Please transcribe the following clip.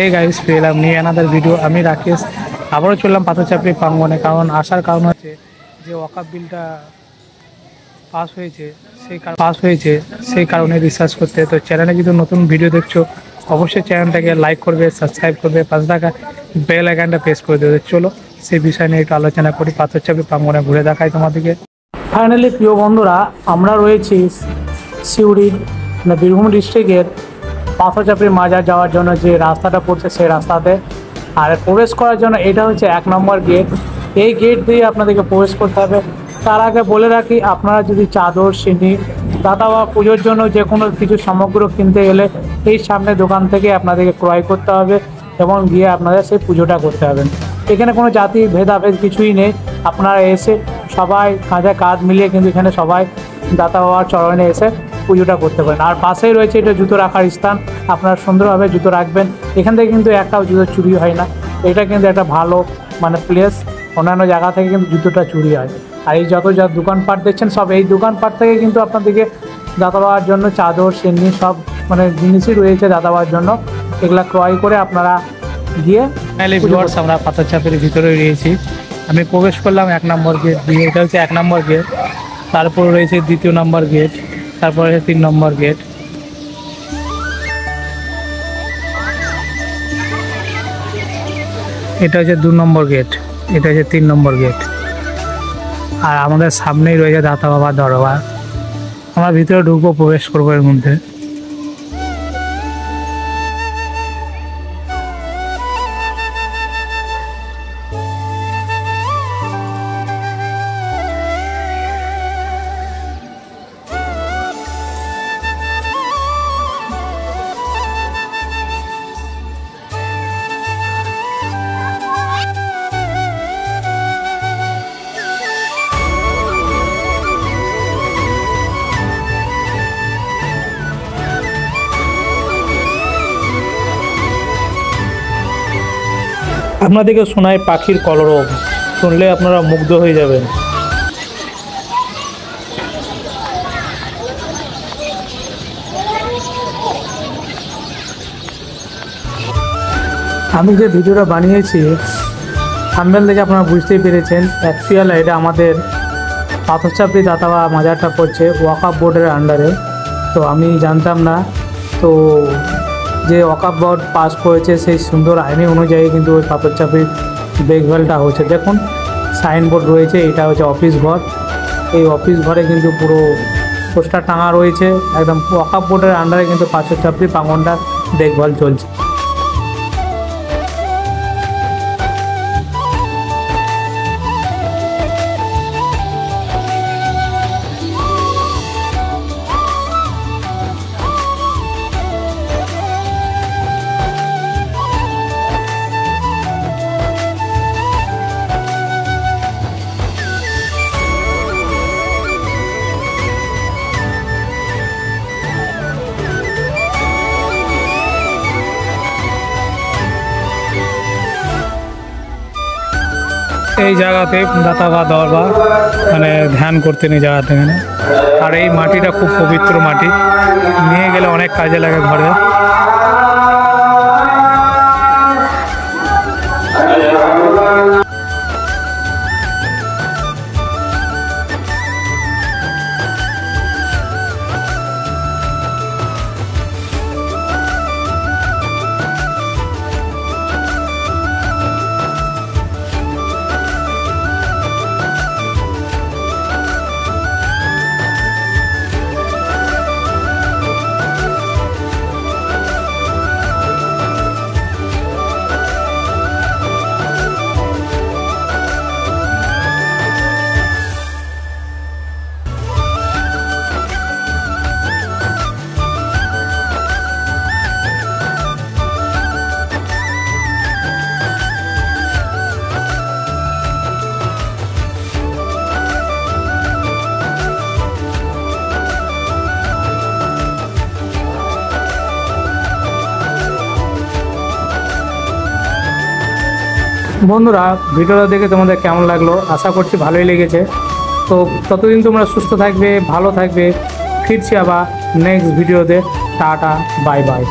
এই গাইস পেলাম নিয়ে আনাদার ভিডিও। আমি রাকেশ আবারও চললাম পাথরচাপড়ি প্রাঙ্গণে, কারণ আসার কারণ হচ্ছে যে ওয়াকফ বিলটা পাস হয়েছে সেই কারণে রিসার্চ করতে। তো চ্যানেলে যদি নতুন ভিডিও দেখছো অবশ্যই চ্যানেলটাকে লাইক করবে, সাবস্ক্রাইব করবে, পাশে থাকা বেল আইকনটা প্রেস করে দেবে। চলো সেই বিষয় নিয়ে একটু আলোচনা করি, পাথরচাপড়ি প্রাঙ্গণে ঘুরে দেখাই তোমাদেরকে। ফাইনালি প্রিয় বন্ধুরা, আমরা রয়েছি সিউড়ি বীরভূম ডিস্ট্রিক্টের পাথরচাপড়ি মাজার যাওয়ার জন্য যে রাস্তাটা পড়ছে সেই রাস্তাতে। আর প্রবেশ করার জন্য এটা হচ্ছে 1 নম্বর গেট। এই গেট দিয়ে আপনাদেরকে প্রবেশ করতে হবে। তার আগে বলে রাখি, আপনারা যদি চাদর, সিঁড়ি, দাতা বা পুজোর জন্য যে কোনো কিছু সামগ্রী কিনতে গেলে এই সামনে দোকান থেকে আপনাদেরকে ক্রয় করতে হবে এবং গিয়ে আপনাদের সেই পুজোটা করতে হবে। এখানে কোনো জাতি ভেদাভেদ কিছুই নেই। আপনারা এসে সবাই কাঁধে কাঁধ মিলিয়ে কিন্তু এখানে সবাই দাতা বাবার চরণে এসে পুজোটা করতে পারেন। আর পাশেই রয়েছে এটা জুতো রাখার স্থান, আপনারা সুন্দরভাবে জুতো রাখবেন। এখান থেকে কিন্তু একটাও জুতো চুরি হয় না। এটা কিন্তু একটা ভালো প্লেস। অন্যান্য জায়গা থেকে কিন্তু জুতোটা চুরি হয়। আর এই যত দোকানপাট দেখছেন সব এই দোকানপাট থেকে কিন্তু আপনাদেরকে দাতা বাবার জন্য চাদর, সিন্নি সব জিনিসই রয়েছে দাতা বাবার জন্য। এগুলা ক্রয় করে আপনারা গিয়ে আমরা পাথরচাপড়ির ভিতরে রয়েছি। আমি প্রবেশ করলাম 1 নম্বর গেট দিয়ে। এটা হচ্ছে 1 নম্বর গেট। তারপর রয়েছে 2 নম্বর গেট, তারপরে 3 নম্বর গেট। এটা হচ্ছে 2 নম্বর গেট, এটা হচ্ছে 3 নম্বর গেট। আর আমাদের সামনেই রয়েছে দাতা বাবার দরবার। আমরা ভিতরে ঢুকবো, প্রবেশ করবো এর মধ্যে। আপনাদেরকে শোনায় পাখির কলরব, শুনলে আপনারা মুগ্ধ হয়ে যাবেন। আমি যে ভিডিওটা বানিয়েছি থাম্বনেল দেখে আপনারা বুঝতেই পেরেছেন। অ্যাকচুয়ালি এটা আমাদের পাথরচাপড়ি দাতা বাবা মাজারটা পড়ছে ওয়াকফ বোর্ডের আন্ডারে। তো আমি জানতাম না। তো যে ওয়াকফ বোর্ড পাস করেছে সেই সুন্দর আইনি অনুযায়ী কিন্তু ওই পাথরচাপড়ির দেখভালটা হচ্ছে। দেখুন সাইনবোর্ড রয়েছে, এটা হচ্ছে অফিস ঘর। এই অফিস ঘরে কিন্তু পুরো পোস্টার টাঙা রয়েছে। একদম ওয়াকফ বোর্ডের আন্ডারে কিন্তু পাথরচাপড়ি প্রাঙ্গণটার দেখভাল চলছে। এই জায়গাতে দাতা বা দরবার ধ্যান করতে নেই জায়গাতে এখানে। আর এই মাটিটা খুব পবিত্র মাটি, নিয়ে গেলে অনেক কাজে লাগে ঘরে। বন্ধুরা, ভিডিওটা দেখে তোমাদের কেমন লাগলো? আশা করছি ভালোই লেগেছে। তো ততদিন তোমরা সুস্থ থাকবে, ভালো থাকবে। ফিরছি আবার নেক্সট ভিডিওতে। Tata, bye bye.